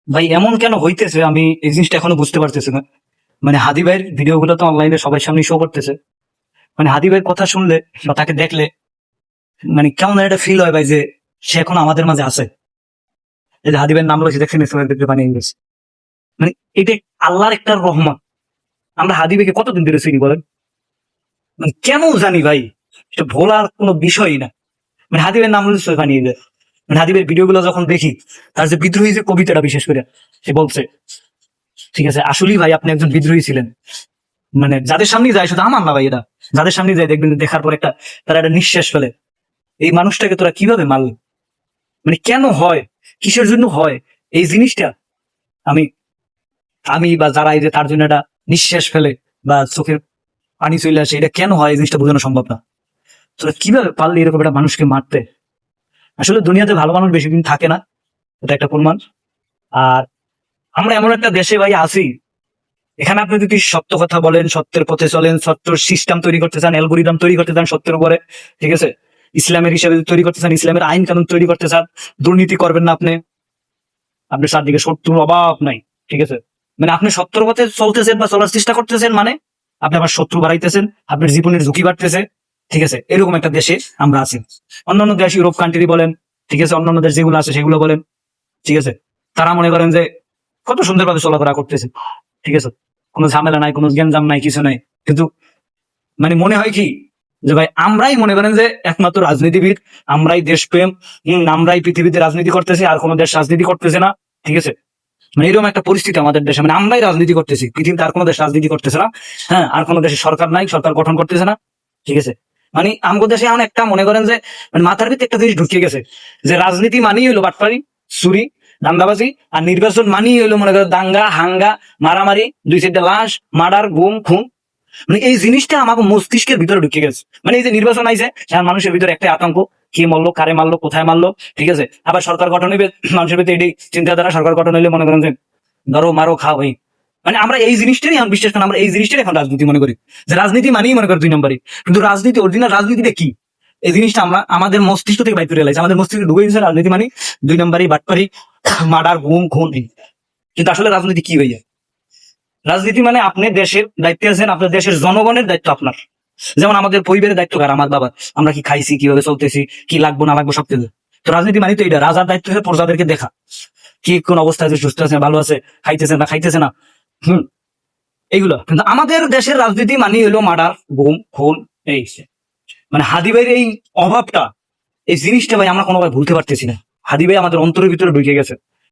ভাই এমন কেন হইতেছে আমি এই জিনিসটা এখনো বুঝতে পারতেছি না। মানে হাদি ভাইয়ের ভিডিওগুলো তো অনলাইনে সবার সামনে শো করতেছে। মানে হাদি ভাইয়ের কথা শুনলে বা তাকে দেখলে মানে কেমন একটা ফিল হয় ভাই যে সে এখন আমাদের মাঝে আছে। এই যে হাদি ভাইয়ের নাম রয়েছে দেখছেন ইসলামের ভিতরে বানিয়ে গেছে। মানে এটা আল্লাহর একটা রহমত। আমরা হাদি ভাইকে কতদিন ধরে চিনি বলেন? মানে কেন জানি ভাই, এটা ভোলার কোনো বিষয়ই না। মানে হাদি ভাইয়ের নাম রয়েছে বানিয়ে দেয়। মানে হাদি ভাইয়ের ভিডিওগুলো যখন দেখি, তার যে বিদ্রোহী যে কবিতাটা বিশেষ করে সে বলছে, ঠিক আছে আসলেই ভাই আপনি একজন বিদ্রোহী ছিলেন। মানে যাদের সামনে যায়, শুধু আমার না ভাই, এটা যাদের সামনে যায় দেখবেন দেখার পর একটা তারা একটা নিঃশ্বাস ফেলে, এই মানুষটাকে তোরা কিভাবে মারলি? মানে কেন হয়, কিসের জন্য হয় এই জিনিসটা? আমি আমি বা যারা এই যে তার জন্য একটা নিঃশ্বাস ফেলে বা চোখের পানি চলে আসে, এটা কেন হয় এই জিনিসটা বোঝানো সম্ভব না। তোরা কিভাবে পারলি এরকম একটা মানুষকে মারতে? আসলে দুনিয়াতে ভালো মানুষ বেশি দিন থাকে না, এটা একটা প্রমাণ। আর আমরা এমন একটা দেশে ভাই আছি, এখানে আপনি যদি সত্য কথা বলেন, সত্যের পথে চলেন, সত্য সিস্টেম তৈরি করতে চান, অ্যালগোরিদম তৈরি করতে চান সত্যের উপরে, ঠিক আছে, ইসলামের হিসাবে তৈরি করতে চান, ইসলামের আইন কানুন তৈরি করতে চান, দুর্নীতি করবেন না আপনি, আপনার চারদিকে শত্রুর অভাব নাই, ঠিক আছে। মানে আপনি সত্যর পথে চলতেছেন বা চলার চেষ্টা করতেছেন, মানে আপনি আবার শত্রু বাড়াইতেছেন, আপনার জীবনের ঝুঁকি বাড়তেছে, ঠিক আছে। এরকম একটা দেশে আমরা আছি। অন্যান্য দেশ, ইউরোপ কান্ট্রি বলেন, ঠিক আছে, অন্যান্য দেশ যেগুলো আছে সেগুলো বলেন, ঠিক আছে, তারা মনে করেন যে কত সুন্দরভাবে চলাফেরা করতেছে, ঠিক আছে, কোনো ঝামেলা নাই, কোনো গ্যাঞ্জাম নাই, কিছু নাই। কিন্তু মানে মনে হয় কি যে ভাই আমরাই মনে করেন যে একমাত্র রাজনীতিবিদ, আমরাই দেশপ্রেম, আমরাই পৃথিবীতে রাজনীতি করতেছি, আর কোনো দেশ রাজনীতি করতেছে না, ঠিক আছে। মানে এরকম একটা পরিস্থিতি আমাদের দেশে, মানে আমরাই রাজনীতি করতেছি, পৃথিবীতে আর কোনো দেশ রাজনীতি করতেছে না। হ্যাঁ, আর কোনো দেশে সরকার নাই, সরকার গঠন করতেছে না, ঠিক আছে। মানে আমাদের দেশে এমন একটা মনে করেন যে মানে মাথার ভিতরে একটা জিনিস ঢুকিয়ে গেছে যে রাজনীতি মানেই হলো বাটপারি, চুরি, দান্দাবাজি, আর নির্বাচন মানেই হলো মনে করেন দাঙ্গা হাঙ্গা, মারামারি, দুই চারটা লাশ, মার্ডার, গুম খুন। মানে এই জিনিসটা আমাকে মস্তিষ্কের ভিতরে ঢুকে গেছে। মানে এই যে নির্বাচন আইছে, মানুষের ভিতরে একটা আতঙ্ক, কে মারলো, কারে মারলো, কোথায় মারলো, ঠিক আছে। আবার সরকার গঠন হইবে, মানুষের ভিতরে এটাই চিন্তাধারা, সরকার গঠন হইলে মনে করেন যে ধরো মারো খাও ভাই। মানে আমরা এই জিনিসটাই এখন বিশ্বাস করেন, আমরা এই জিনিসটাই এখন রাজনীতি মনে করি, যে রাজনীতি মানেই মনে করি দুই নম্বরই। কিন্তু রাজনীতি, অরিজিনাল রাজনীতিটা কি, এই জিনিসটা আমরা আমাদের মস্তিষ্ক থেকে বাইর করে এলাইছি, আমাদের মস্তিষ্কে ঢুকে গেছে রাজনীতি মানে দুই নম্বরই, বাটপারি, মার্ডার, গুম খুন। কিন্তু আসলে রাজনীতি কি হয়ে যায়? রাজনীতি মানে আপনি দেশের দায়িত্বে আছেন, আপনার দেশের জনগণের দায়িত্ব আপনার। যেমন আমাদের পরিবারের দায়িত্ব কার? আমার বাবা। আমরা কি খাইছি, কিভাবে চলতেছি, কি লাগবো না লাগবো সবকিছু। তো রাজনীতি মানে তো এটা, রাজার দায়িত্ব হচ্ছে প্রজাদেরকে দেখা, কি কোন অবস্থায় আছে, সুস্থ আছে, ভালো আছে, খাইতেছে না খাইতেছে না, এইগুলো। কিন্তু আমাদের দেশের রাজনীতি মানে হলো মার্ডার, গুম খুন, এই মানে হাদি ভাইয়ের এই অভাবটা, এই জিনিসটা ভাই আমরা কোনোভাবে ভুলতে পারতেছি না। হাদি ভাই আমাদের অন্তরের ভিতরে ঢুকে গেছে।